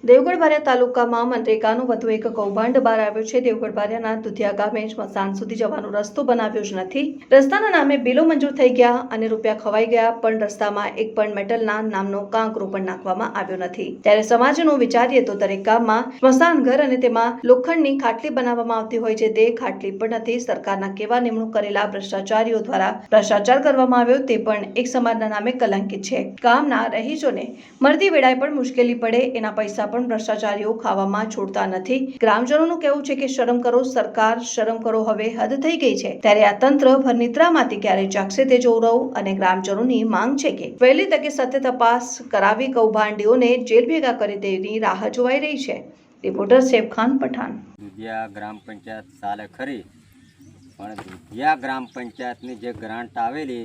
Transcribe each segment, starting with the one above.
દેવગઢ બારિયા તાલુકામાં મનરેગાનું વધુ એક કૌભાંડ બહાર આવ્યું છે। દેવગઢ બારિયાના દુધિયા ગામે સ્મશાન સુધી જવાનો રસ્તો બનાવ્યો જ નથી। રસ્તાના નામે બિલો મંજૂર થઈ ગયા અને રૂપિયા ખવાઈ ગયા, પણ રસ્તામાં એક પણ મેટલના નામનો કાંકરો પણ નાખવામાં આવ્યો નથી। ત્યારે સમાજનું વિચારીએ તો દરેક ગામમાં સ્મશાન ઘર અને તેમાં લોખંડની ખાટલી બનાવવામાં આવતી હોય છે, તે ખાટલી પણ નથી। સરકારના કેવા નિમણૂક કરેલા ભ્રષ્ટાચારીઓ દ્વારા ભ્રષ્ટાચાર કરવામાં આવ્યો તે પણ એક સમાજના નામે કલંકિત છે। ગામના રહીશોને મળતી વેળાએ પણ મુશ્કેલી પડે એના પૈસા પણ ભ્રષ્ટાચારીઓ ખાવામાં છોડતા નથી। ગ્રામજનોનું કહેવું છે કે શરમ કરો સરકાર, શરમ કરો, હવે હદ થઈ ગઈ છે। ત્યારે આ તંત્ર ભરનિદ્રામાંથી ક્યારે જાગશે તે જોવું અને ગ્રામજનોની માંગ છે કે વહેલી તકે સત્ય તપાસ કરાવી કૌભાંડીઓને જેલ ભેગા કરે તેની રાહ જોવાઈ રહી છે। રિપોર્ટર સૈફ ખાન પઠાણ। દુધિયા ગ્રામ પંચાયત ચાલે ખરી, પણ દુધિયા ગ્રામ પંચાયતની જે ગ્રાન્ટ આવેલી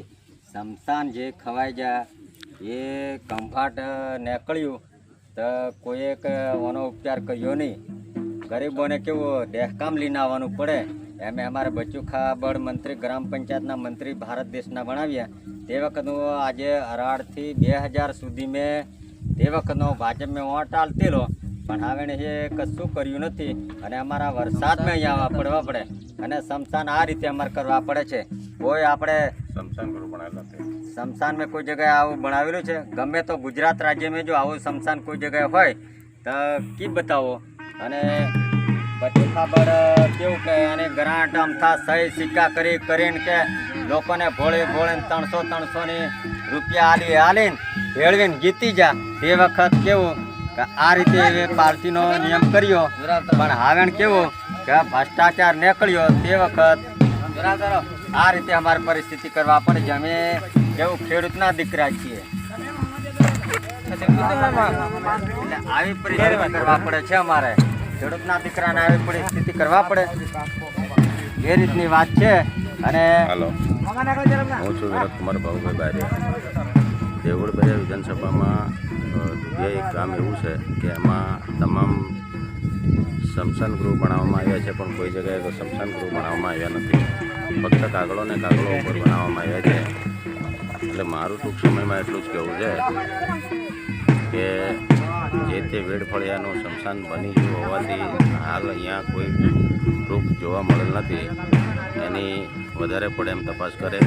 સ્મશાન જે ખવાઈ ગયા એ કંફાટ નીકળ્યું તો કોઈએ એનો ઉપચાર કર્યો નહીં। ગરીબોને કેવું દહેકામ લઈને આવવાનું પડે, એમ અમારે બચ્ચુ ખાબડ મંત્રી ગ્રામ પંચાયતના મંત્રી ભારત દેશના બનાવ્યા। તે વખતનું આજે 18થી 2000 સુધી મેં તે વખતનો ભાજપ મેં વોટ આલતેલો, પણ હવે એ કશું કર્યું નથી અને અમારા વરસાદમાં અહીંયા આવવા પડવા પડે અને સ્મશાન આ રીતે અમારે કરવા પડે છે। કોઈ આપણે સ્મશાન મેં કોઈ જગ્યાએ આવું બનાવેલું છે? ગમે તો ગુજરાત રાજ્યમાં જો આવું સ્મશાન કોઈ જગ્યાએ હોય તો કી બતાવો। અને પછી ખબર કેવું કે અને ગ્રાન્ટ અમથા સહી સિક્કા કરીને કે લોકોને ભોળે 300ની રૂપિયા આલીને ભેળવીને જીતી જા। તે વખત કેવું કે આ રીતે પાર્ટીનો નિયમ કર્યો, પણ હવે કેવું કે ભ્રષ્ટાચાર નીકળ્યો તે વખત આ રીતે અમારી પરિસ્થિતિ કરવા પડે છે। અમે કેવું ખેડૂતના દીકરા છીએ એટલે આવી પરિસ્થિતિ કરવા પડે છે। અમારે ખેડૂતના દીકરાને આવી પરિસ્થિતિ કરવા પડે એ રીતની વાત છે। અને હું છું વિનોદ કુમાર ભાઉભાઈ બારિયા। દેવગઢ બારિયા વિધાનસભામાં દુધિયા એક ગામ એવું છે કે એમાં તમામ સ્મશાન ગૃહ બનાવવામાં આવ્યા છે, પણ કોઈ જગ્યાએ સ્મશાન ગૃહ બનાવવામાં આવ્યા નથી। ફક્ત કાગળો ને કાગળો ઉપર બનાવવામાં આવ્યા છે। એટલે મારું ટૂંક સમયમાં એટલું જ કહેવું છે કે જે તે વેડફળિયાનું સ્મશાન બની ગયું હોવાથી હાલ અહીંયા કોઈ પ્રૂફ જોવા મળેલ નથી। એની વધારે પડે એમ તપાસ કરે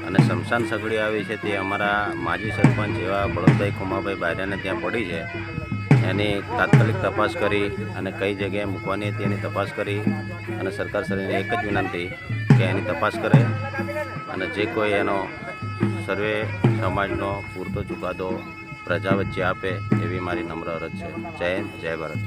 અને સ્મશાન સગડી આવી છે તે અમારા માજી સરપંચ એવા બળદભાઈ ખુમાભાઈ બારિયાને ત્યાં પડી છે, એની તાત્કાલિક તપાસ કરી અને કઈ જગ્યાએ મૂકવાની હતી એની તપાસ કરી અને સરકારશ્રીને એક જ વિનંતી કે એની તપાસ કરે અને જે કોઈ એનો સર્વે સમાજનો પૂરતો ચુકાદો પ્રજા વચ્ચે આપે એવી મારી નમ્ર અરજ છે। જય હિન્દ, જય ભારત।